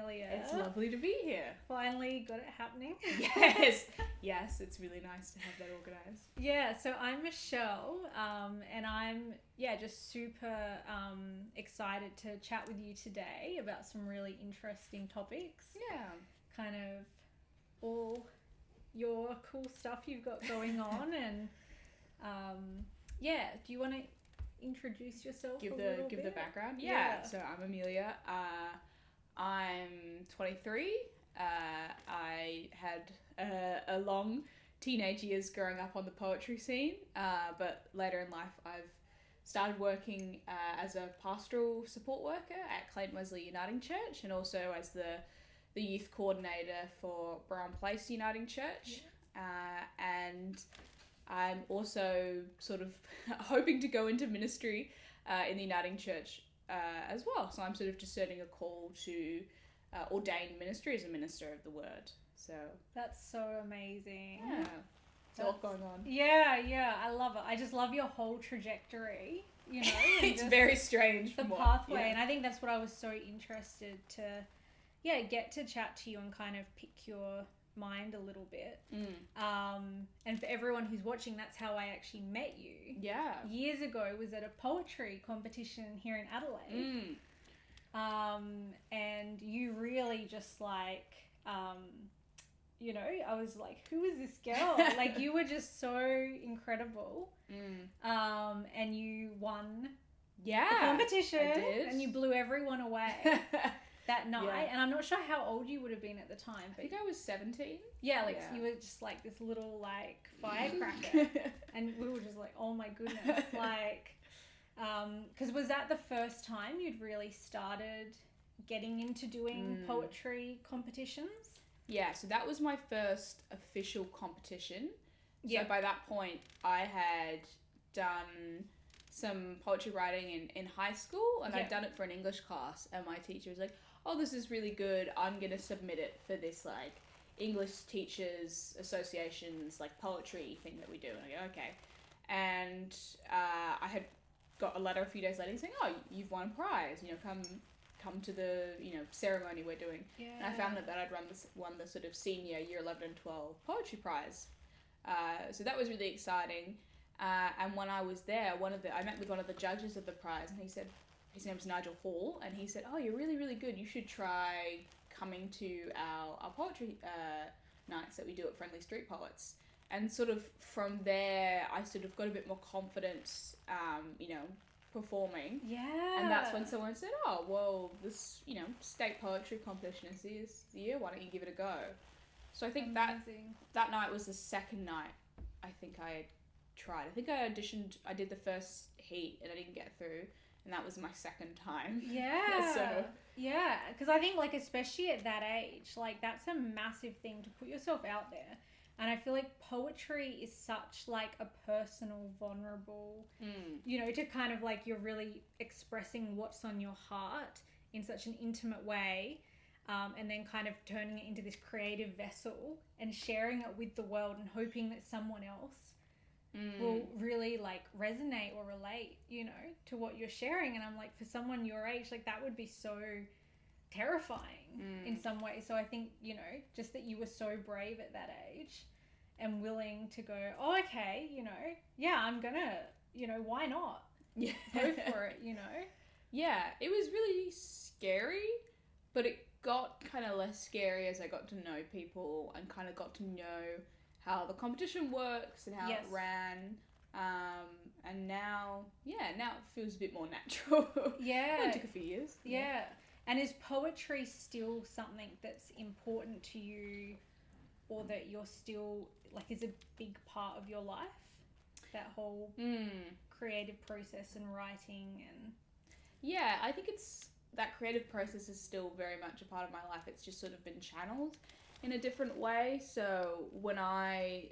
Emelia. It's lovely to be here. Finally got it happening. Yes, it's really nice to have that organised. Yeah, so I'm Michelle, and I'm just super excited to chat with you today about some really interesting topics. Yeah. Kind of all your cool stuff you've got going on, and do you want to introduce yourself? Give a little the bit? background. Yeah. So I'm Emelia. I'm 23. I had a long teenage years growing up on the poetry scene, but later in life I've started working as a pastoral support worker at Clayton Wesley Uniting Church, and also as the youth coordinator for Brown Place Uniting Church. And I'm also sort of hoping to go into ministry in the Uniting Church as well. So I'm sort of discerning a call to ordained ministry as a minister of the word. So that's so amazing. Yeah. It's all going on. Yeah, I love it. I just love your whole trajectory, you know. It's very strange. The pathway, and I think that's what I was so interested to, get to chat to you and kind of pick your mind a little bit. And for everyone who's watching, that's how I actually met you. Yeah. Years ago, it was at a poetry competition here in Adelaide. And you really just like, I was like, who is this girl? Like, you were just so incredible. And you won the competition. I did. And you blew everyone away that night. Yeah. And I'm not sure how old you would have been at the time. But I think I was 17. Yeah, you were just like this little like firecracker. And we were just like, oh my goodness. Like, because was that the first time you'd really started getting into doing poetry competitions? Yeah, so that was my first official competition. Yeah. So by that point, I had done some poetry writing in high school, and I'd done it for an English class, and my teacher was like, oh, this is really good, I'm going to submit it for this, like, English Teachers Association's, like, poetry thing that we do. And I go, okay. And I had got a letter a few days later saying, oh, you've won a prize, come to the, ceremony we're doing. Yeah. And I found out that I'd won the sort of senior year 11 and 12 poetry prize. So that was really exciting. And when I was there, I met with one of the judges of the prize, and he said, his name's Nigel Hall, and he said, oh, you're really, really good. You should try coming to our poetry nights that we do at Friendly Street Poets. And sort of from there, I sort of got a bit more confidence, performing. Yeah. And that's when someone said, oh, well, this, state poetry competition is this year. Why don't you give it a go? So I think that night was the second night I think I had tried. I think I auditioned, I did the first heat and I didn't get through. And that was my second time. Yeah. So. Yeah. Because I think, like, especially at that age, like, that's a massive thing to put yourself out there. And I feel like poetry is such, like, a personal, vulnerable, to kind of, like, you're really expressing what's on your heart in such an intimate way, and then kind of turning it into this creative vessel and sharing it with the world and hoping that someone else will really, like, resonate or relate, to what you're sharing. And I'm like, for someone your age, like, that would be so terrifying in some ways. So I think, just that you were so brave at that age and willing to go, oh, okay, I'm gonna, why not? Yeah. Go for it, Yeah, it was really scary, but it got kind of less scary as I got to know people and kind of got to know how the competition works and how it ran. And now it feels a bit more natural. Yeah. It took a few years. Yeah. And is poetry still something that's important to you, or that you're still, like, is a big part of your life? That whole creative process and writing and... Yeah, I think that creative process is still very much a part of my life. It's just sort of been channeled in a different way. So when I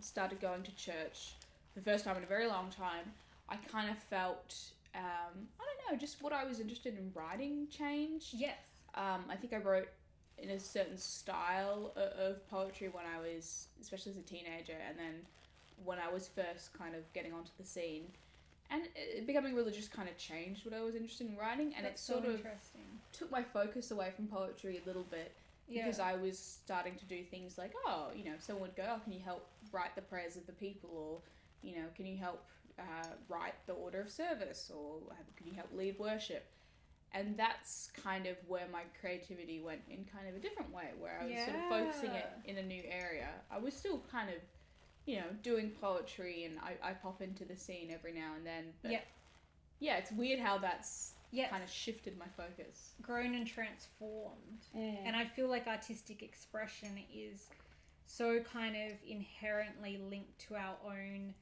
started going to church for the first time in a very long time, I kind of felt, I don't know, just what I was interested in writing changed. Yes. I think I wrote in a certain style of poetry when I was, especially as a teenager, and then when I was first kind of getting onto the scene. And becoming religious kind of changed what I was interested in writing, and That's it sort so of interesting. took my focus away from poetry a little bit. Yeah. Because I was starting to do things like, oh, you know, someone would go, oh, can you help write the prayers of the people? Or, you know, can you help write the order of service? Or can you help lead worship? And that's kind of where my creativity went in kind of a different way, where I was sort of focusing it in a new area. I was still kind of, you know, doing poetry, and I pop into the scene every now and then. But yeah, it's weird how that's kind of shifted my focus. Grown and transformed. And I feel like artistic expression is so kind of inherently linked to our own,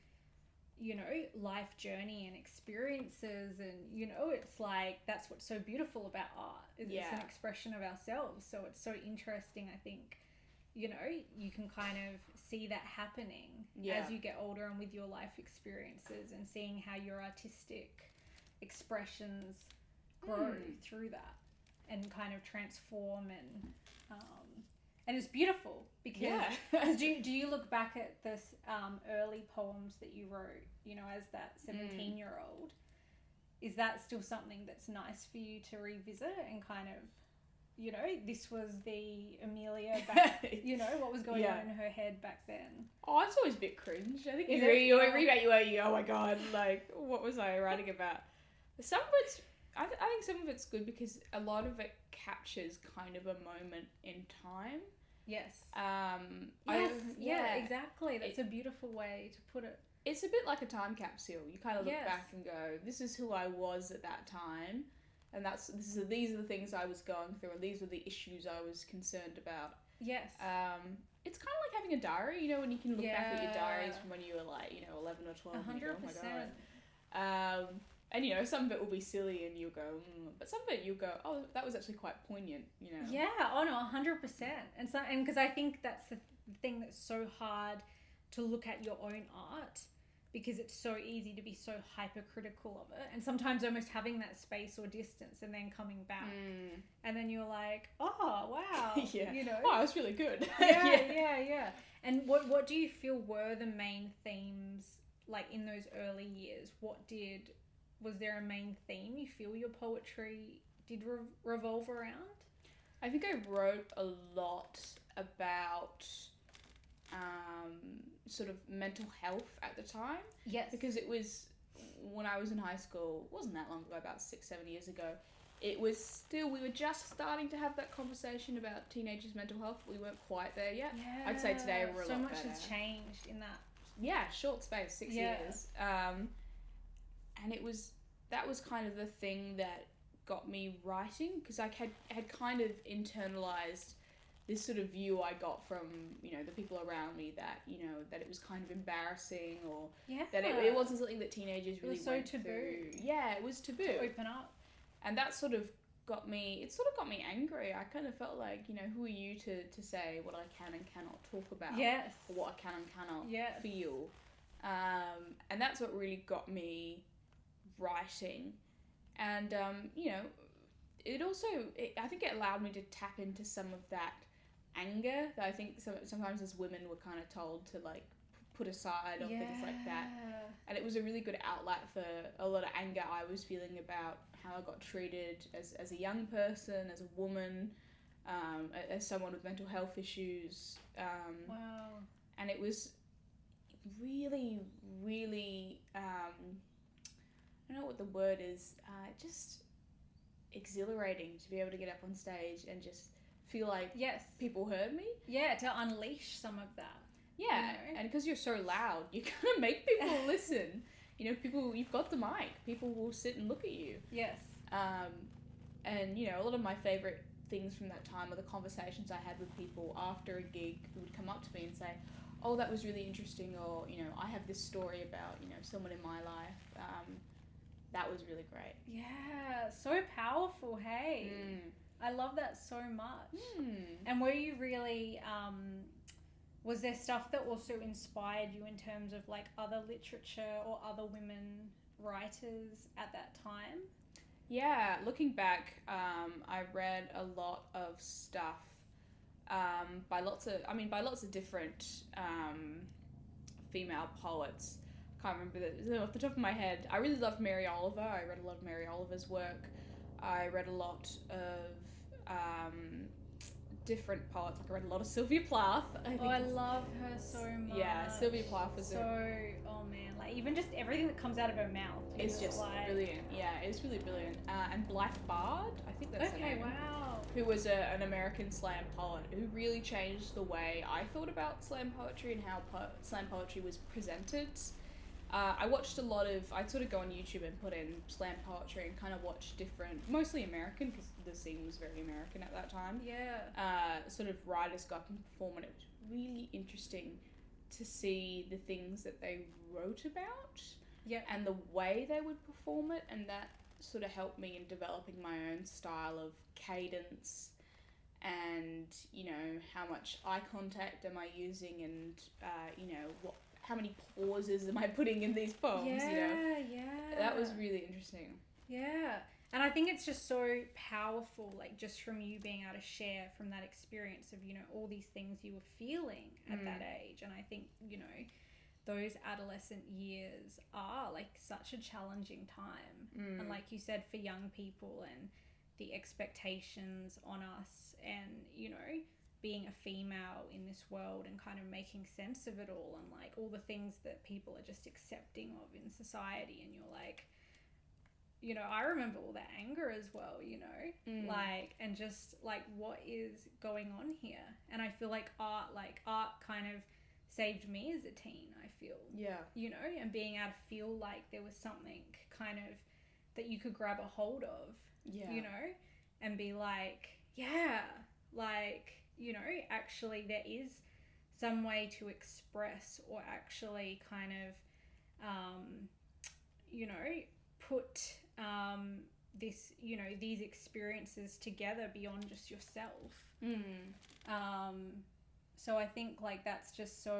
you know, life journey and experiences. And, you know, it's like, that's what's so beautiful about art. It's an expression of ourselves. So it's so interesting, I think, you know, you can kind of see that happening as you get older and with your life experiences, and seeing how your artistic expressions grow through that and kind of transform, and it's beautiful because do you look back at this early poems that you wrote, you know, as that 17-year-old, is that still something that's nice for you to revisit and kind of, you know, this was the Emelia back, you know, what was going on in her head back then? Oh, it's always a bit cringe. I think you read about you, oh my god, like, what was I writing about? Some of it's, I think some of it's good because a lot of it captures kind of a moment in time. Yes. Yeah, exactly. That's a beautiful way to put it. It's a bit like a time capsule. You kind of look back and go, this is who I was at that time, and these are the things I was going through, and these were the issues I was concerned about. Yes. It's kind of like having a diary, you know, when you can look back at your diaries from when you were like, you know, 11 or 12. 100%. And you go, oh my god. And, you know, some of it will be silly and you'll go, but some of it you'll go, oh, that was actually quite poignant, you know. Yeah, oh no, 100%. And because I think that's the thing that's so hard to look at your own art, because it's so easy to be so hypercritical of it, and sometimes almost having that space or distance and then coming back. And then you're like, oh, wow. You know. Oh, it was really good. Yeah. And what do you feel were the main themes, like, in those early years? Was there a main theme you feel your poetry did revolve around? I think I wrote a lot about sort of mental health at the time. Yes. Because it was, when I was in high school, it wasn't that long ago, about 6-7 years ago, it was still, we were just starting to have that conversation about teenagers' mental health. We weren't quite there yet. Yeah. I'd say today we're a lot better. So much has changed in that. Yeah, short space, 6 years. And that was kind of the thing that got me writing, because I had kind of internalized this sort of view I got from, you know, the people around me, that, you know, that it was kind of embarrassing, or that it wasn't something that teenagers really went through. Yeah, it was taboo. To open up. And that sort of got me angry. I kind of felt like, you know, who are you to say what I can and cannot talk about? Yes. Or what I can and cannot feel. And that's what really got me writing. And, you know, I think it allowed me to tap into some of that anger that I think sometimes as women we're kind of told to, like, put aside, or things like that. And it was a really good outlet for a lot of anger I was feeling about how I got treated as a young person, as a woman, as someone with mental health issues. Wow. And it was really, really, I don't know what the word is, just exhilarating to be able to get up on stage and just feel like people heard me. Yeah, to unleash some of that. Yeah, you know? And because you're so loud, you kind of make people listen. You know, you've got the mic. People will sit and look at you. Yes. And, you know, a lot of my favourite things from that time are the conversations I had with people after a gig who would come up to me and say, oh, that was really interesting, or, you know, I have this story about, you know, someone in my life. That was really great. Yeah, so powerful, hey? I love that so much. And were you really, was there stuff that also inspired you in terms of, like, other literature or other women writers at that time? Yeah, looking back, I read a lot of stuff by lots of different female poets. can't remember off the top of my head. I really loved Mary Oliver. I read a lot of Mary Oliver's work. I read a lot of different poets. Like I read a lot of Sylvia Plath. I love her so much. Yeah, Sylvia Plath was oh man, like even just everything that comes out of her mouth is just like, brilliant. Yeah, it's really brilliant. And Blythe Bard, I think that's her name. Wow. Who was an American slam poet who really changed the way I thought about slam poetry and how slam poetry was presented. I watched a lot of, I'd sort of go on YouTube and put in slam poetry and kind of watch different, mostly American, because the scene was very American at that time. Yeah. Sort of writers got up and perform, and it was really interesting to see the things that they wrote about. Yeah. And the way they would perform it, and that sort of helped me in developing my own style of cadence and, you know, how much eye contact am I using and, you know, how many pauses am I putting in these poems, you know? Yeah. That was really interesting. Yeah. And I think it's just so powerful, like just from you being able to share from that experience of, you know, all these things you were feeling at that age. And I think, you know, those adolescent years are like such a challenging time. And like you said, for young people and the expectations on us and, you know, being a female in this world and kind of making sense of it all and like all the things that people are just accepting of in society. And you're like, you know, I remember all that anger as well, you know, like, and just like what is going on here. And I feel like art kind of saved me as a teen, I feel. Yeah. You know, and being able to feel like there was something kind of that you could grab a hold of, you know, and be like, yeah, like, you know, actually there is some way to express or actually kind of, you know, put this, you know, these experiences together beyond just yourself. So I think like that's just so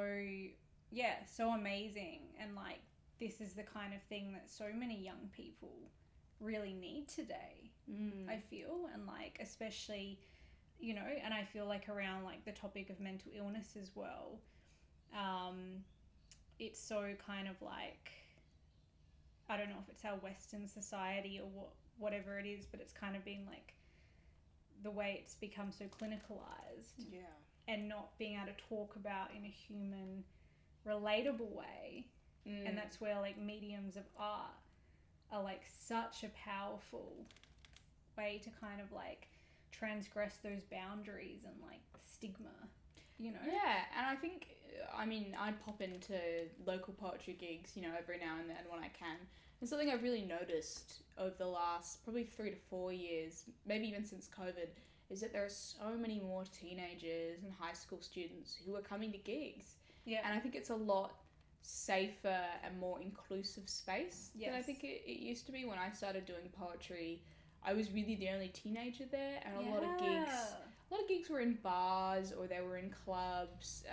amazing, and like this is the kind of thing that so many young people really need today. I feel, and like especially, you know, and I feel like around like the topic of mental illness as well, it's so kind of like, I don't know if it's our Western society or whatever it is, but it's kind of been like the way it's become so clinicalized. Yeah. And not being able to talk about in a human, relatable way. And that's where like mediums of art are like such a powerful way to kind of like transgress those boundaries and like stigma, you know? Yeah, and I think, I mean, I pop into local poetry gigs, you know, every now and then when I can. And something I've really noticed over the last probably 3 to 4 years, maybe even since COVID, is that there are so many more teenagers and high school students who are coming to gigs. Yeah. And I think it's a lot safer and more inclusive space than I think it used to be. When I started doing poetry, I was really the only teenager there, and a lot of gigs were in bars or they were in clubs,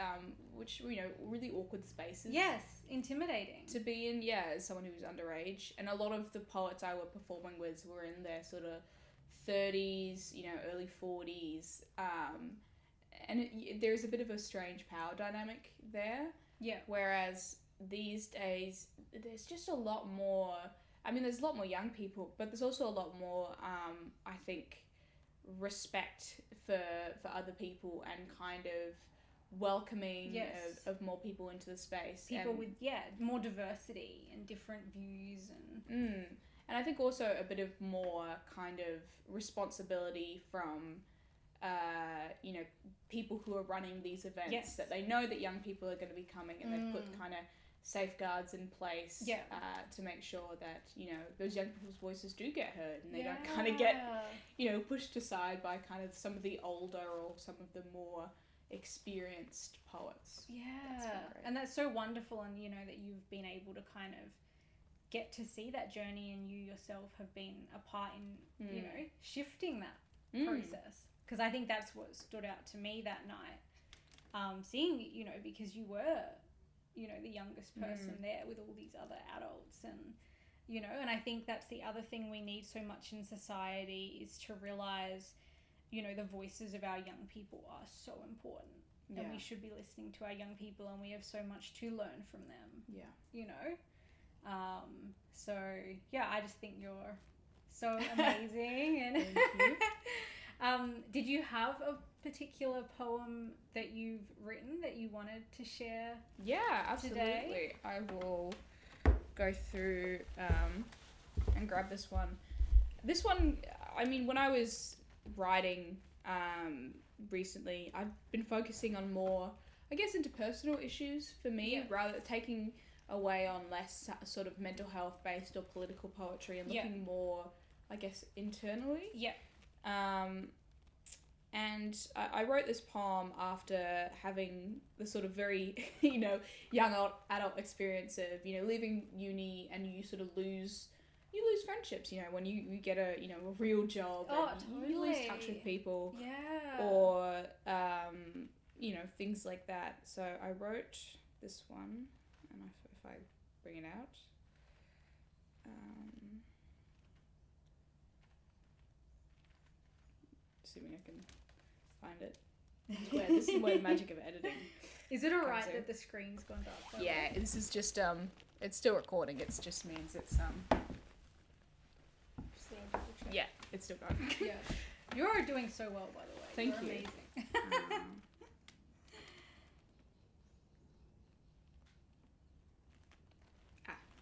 which, you know, really awkward spaces. Yes, intimidating. To be in, as someone who was underage. And a lot of the poets I were performing with were in their sort of 30s, you know, early 40s. And there's a bit of a strange power dynamic there. Yeah. Whereas these days, there's just a lot more, I mean, there's a lot more young people, but there's also a lot more, I think, respect for other people and kind of welcoming of more people into the space. People with, more diversity and different views. And I think also a bit of more kind of responsibility from, you know, people who are running these events, that they know that young people are going to be coming, and they've put kind of safeguards in place to make sure that, you know, those young people's voices do get heard and they don't kind of get, you know, pushed aside by kind of some of the older or some of the more experienced poets. And that's so wonderful, and, you know, that you've been able to kind of get to see that journey, and you yourself have been a part in, you know, shifting that process. Because I think that's what stood out to me that night. Seeing, you know, because you were, you know, the youngest person there with all these other adults, and, you know, and I think that's the other thing we need so much in society is to realize, you know, the voices of our young people are so important. And we should be listening to our young people, and we have so much to learn from them. You know? So yeah, I just think you're so amazing. And Thank you. Did you have a particular poem that you've written that you wanted to share? Yeah, absolutely. Today? I will go through and grab this one. This one, I mean, when I was writing recently, I've been focusing on more, I guess, interpersonal issues for me, rather taking away on less sort of mental health based or political poetry and looking more, I guess, internally. Yeah. And I wrote this poem after having the sort of very, young adult experience of, leaving uni and you sort of lose friendships, when you get a real job and you lose touch with people. Yeah. Or, things like that. So I wrote this one, and if I bring it out. Assuming I can find it. This is where the magic of editing. Is it alright that the screen's gone dark? Yeah, this is just it's still recording. It just means it's yeah, it's still going. Yeah, you're doing so well, by the way. Thank you're you. Amazing.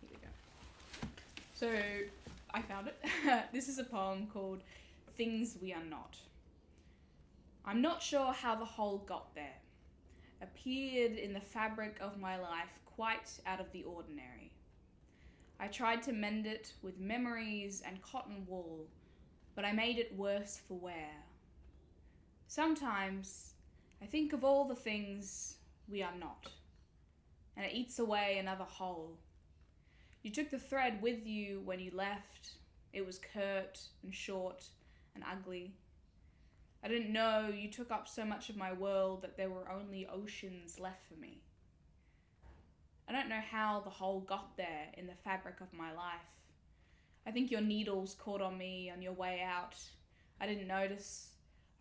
Here we go. So I found it. This is a poem called "Things We Are Not." I'm not sure how the hole got there. Appeared in the fabric of my life quite out of the ordinary. I tried to mend it with memories and cotton wool, but I made it worse for wear. Sometimes I think of all the things we are not, and it eats away another hole. You took the thread with you when you left. It was curt and short and ugly. I didn't know you took up so much of my world that there were only oceans left for me. I don't know how the hole got there in the fabric of my life. I think your needles caught on me on your way out. I didn't notice.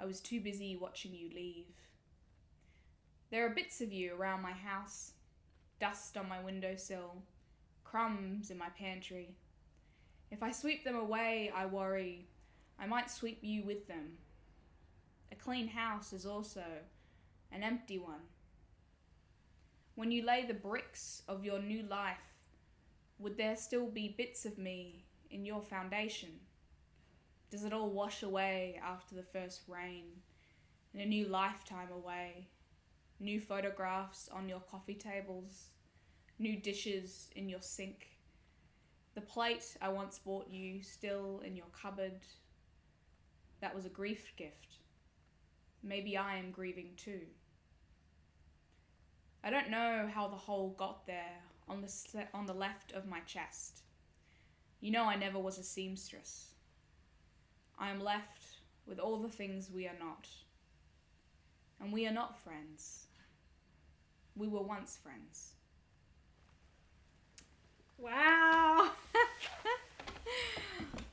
I was too busy watching you leave. There are bits of you around my house. Dust on my windowsill. Crumbs in my pantry. If I sweep them away, I worry, I might sweep you with them. A clean house is also an empty one. When you lay the bricks of your new life, would there still be bits of me in your foundation? Does it all wash away after the first rain, and a new lifetime away? New photographs on your coffee tables, new dishes in your sink, the plate I once bought you still in your cupboard. That was a grief gift. Maybe I am grieving too. I don't know how the hole got there on the left of my chest. You know I never was a seamstress. I am left with all the things we are not. And we are not friends. We were once friends. Wow.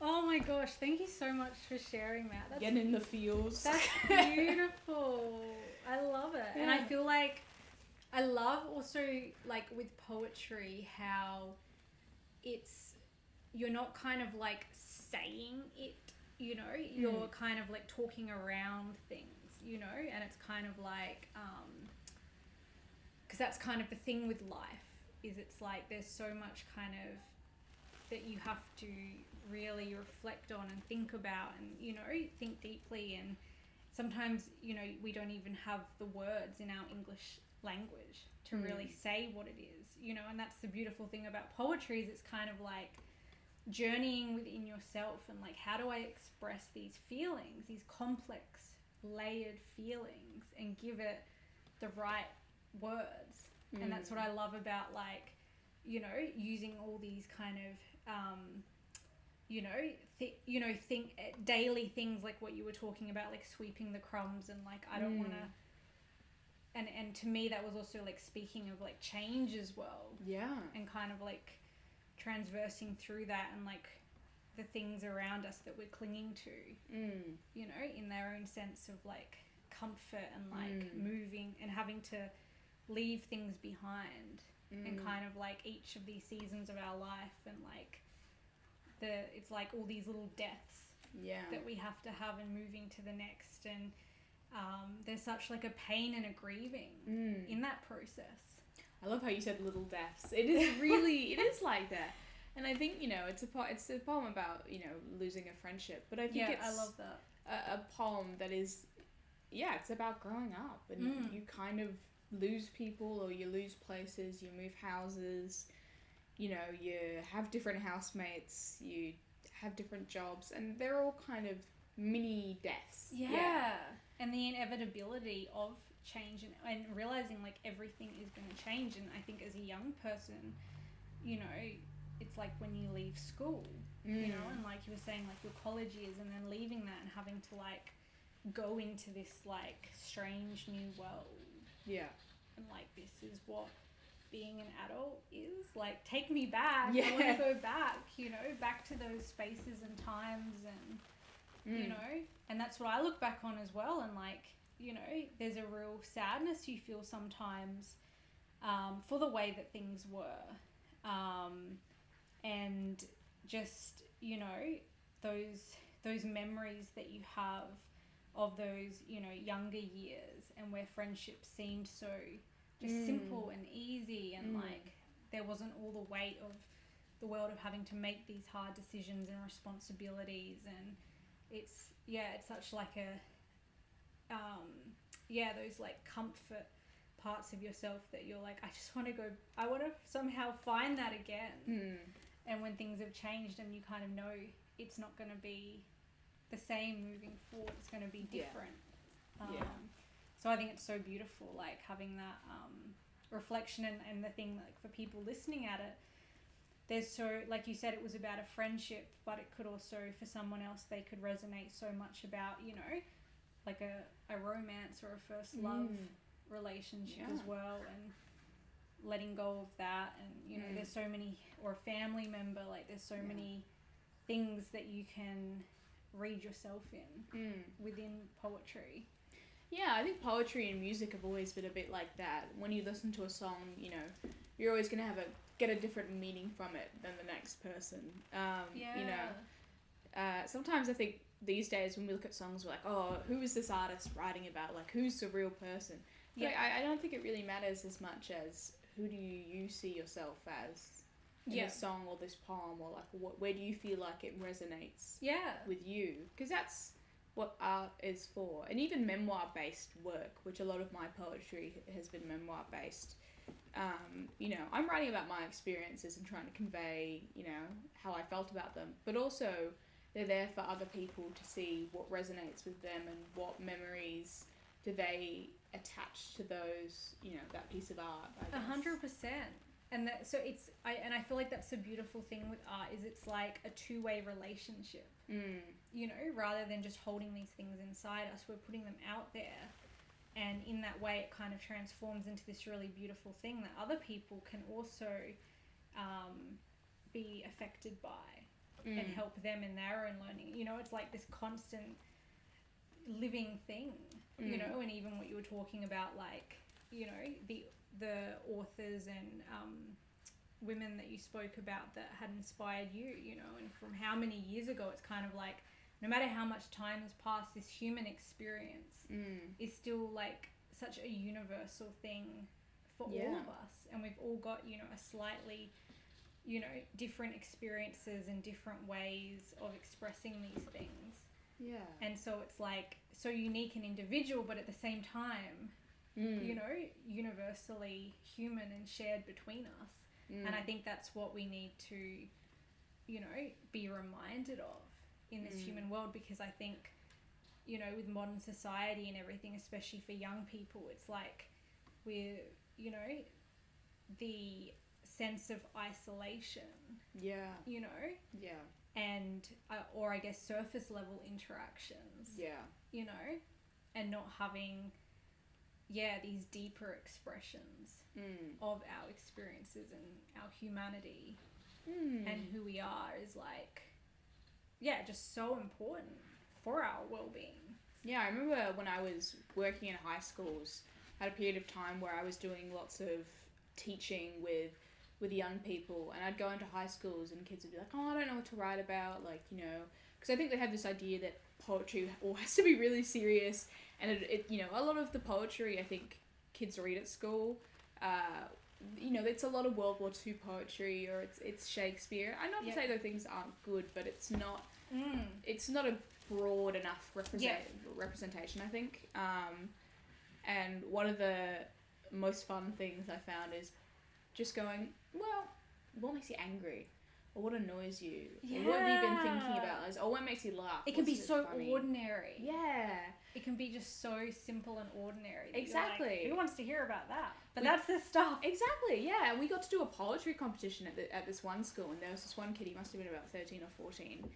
Oh my gosh, thank you so much for sharing that. That's Getting in the feels. That's beautiful. I love it. Yeah. And I feel like I love also like with poetry how you're not kind of like saying it, you're kind of like talking around things, and it's kind of like because that's kind of the thing with life is it's like there's so much kind of that you have to really reflect on and think about and think deeply, and sometimes we don't even have the words in our English language to really say what it is, and that's the beautiful thing about poetry is it's kind of like journeying within yourself and like how do I express these feelings, these complex layered feelings, and give it the right words. And that's what I love about like using all these kind of think daily things like what you were talking about, like sweeping the crumbs and like I don't want to, and to me that was also like speaking of like change as well, and kind of like transversing through that and like the things around us that we're clinging to, in their own sense of like comfort and like moving and having to leave things behind and kind of like each of these seasons of our life, and like it's like all these little deaths that we have to have and moving to the next, and there's such like a pain and a grieving in that process. I love how you said little deaths. It is really, it is like that. And I think, you know, it's a poem about, you know, losing a friendship, but I think it's I love that. A poem that is, it's about growing up, and you kind of lose people, or you lose places, you move houses, you know, you have different housemates, you have different jobs, and they're all kind of mini deaths. And the inevitability of change, and realizing like everything is going to change. And I think as a young person, you know, it's like when you leave school, you know, and like you were saying, like your college years, and then leaving that and having to like go into this like strange new world. And like, this is what being an adult is like. Take me back. I want to go back, you know, back to those spaces and times, and you know, and that's what I look back on as well. And like, you know, there's a real sadness you feel sometimes for the way that things were, and just, you know, those memories that you have of those, you know, younger years, and where friendships seemed so just simple and easy, and like there wasn't all the weight of the world of having to make these hard decisions and responsibilities. And it's such like a those like comfort parts of yourself that you're like, I want to somehow find that again. And when things have changed, and you kind of know it's not going to be the same moving forward, it's going to be different. So I think it's so beautiful, like having that reflection, and the thing, like for people listening at it, there's so, like you said, it was about a friendship, but it could also, for someone else, they could resonate so much about, you know, like a romance or a first love relationship as well, and letting go of that. And you know, there's so many, or a family member, like there's so many things that you can read yourself in within poetry. I think poetry and music have always been a bit like that. When you listen to a song, you know, you're always going to get a different meaning from it than the next person. You know, sometimes I think these days when we look at songs, we're like, oh, who is this artist writing about? Like, who's the real person? But I don't think it really matters as much as who do you see yourself as in this song or this poem, or like where do you feel like it resonates with you? Because that's what art is for. And even memoir-based work, which a lot of my poetry has been memoir-based. You know, I'm writing about my experiences and trying to convey, you know, how I felt about them, but also they're there for other people to see what resonates with them, and what memories do they attach to those, you know, that piece of art, I guess. 100%. And that, so it's, I feel like that's a beautiful thing with art, is it's like a two-way relationship. You know, rather than just holding these things inside us, we're putting them out there, and in that way it kind of transforms into this really beautiful thing that other people can also be affected by and help them in their own learning. You know, it's like this constant living thing, you know. And even what you were talking about, like, you know, the authors and women that you spoke about that had inspired you, you know, and from how many years ago, it's kind of like, no matter how much time has passed, this human experience is still like such a universal thing for all of us. And we've all got, you know, a slightly, you know, different experiences and different ways of expressing these things. And so it's like so unique and individual, but at the same time, you know, universally human and shared between us. And I think that's what we need to, you know, be reminded of in this human world, because I think, you know, with modern society and everything, especially for young people, it's like we're, you know, the sense of isolation, you know, and or I guess surface level interactions, you know, and not having these deeper expressions of our experiences and our humanity and who we are is like, just so important for our well-being. I remember when I was working in high schools, had a period of time where I was doing lots of teaching with young people, and I'd go into high schools and kids would be like, oh, I don't know what to write about, like, you know, because I think they have this idea that poetry all has to be really serious, and it you know, a lot of the poetry I think kids read at school, you know, it's a lot of World War II poetry, or it's Shakespeare. I'm not to say those things aren't good, but it's not a broad enough representation, I think. And one of the most fun things I found is just going, well, what makes you angry? Or what annoys you? Yeah. Or what have you been thinking about? Or what makes you laugh? It can be so funny? ordinary. Yeah. It can be just so simple and ordinary. Exactly. Like, who wants to hear about that? But that's the stuff. Exactly, yeah. And we got to do a poetry competition at this one school, and there was this one kid, he must have been about 13 or 14,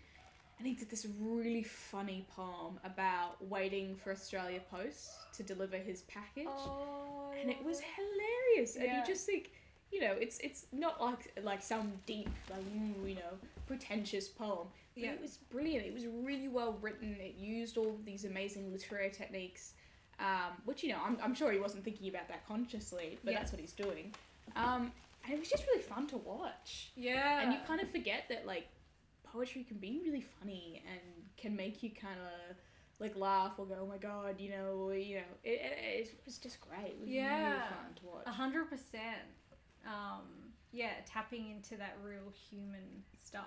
and he did this really funny poem about waiting for Australia Post to deliver his package. Oh, and it was hilarious. Yeah. And you just think, you know, it's not like some deep, like, you know, pretentious poem. But it was brilliant. It was really well written. It used all of these amazing literary techniques, which, you know, I'm sure he wasn't thinking about that consciously, but that's what he's doing. And it was just really fun to watch. Yeah. And you kind of forget that, like, poetry can be really funny and can make you kind of like laugh or go, oh my god, you know, it was just great. It was really fun to watch. 100%. Tapping into that real human stuff.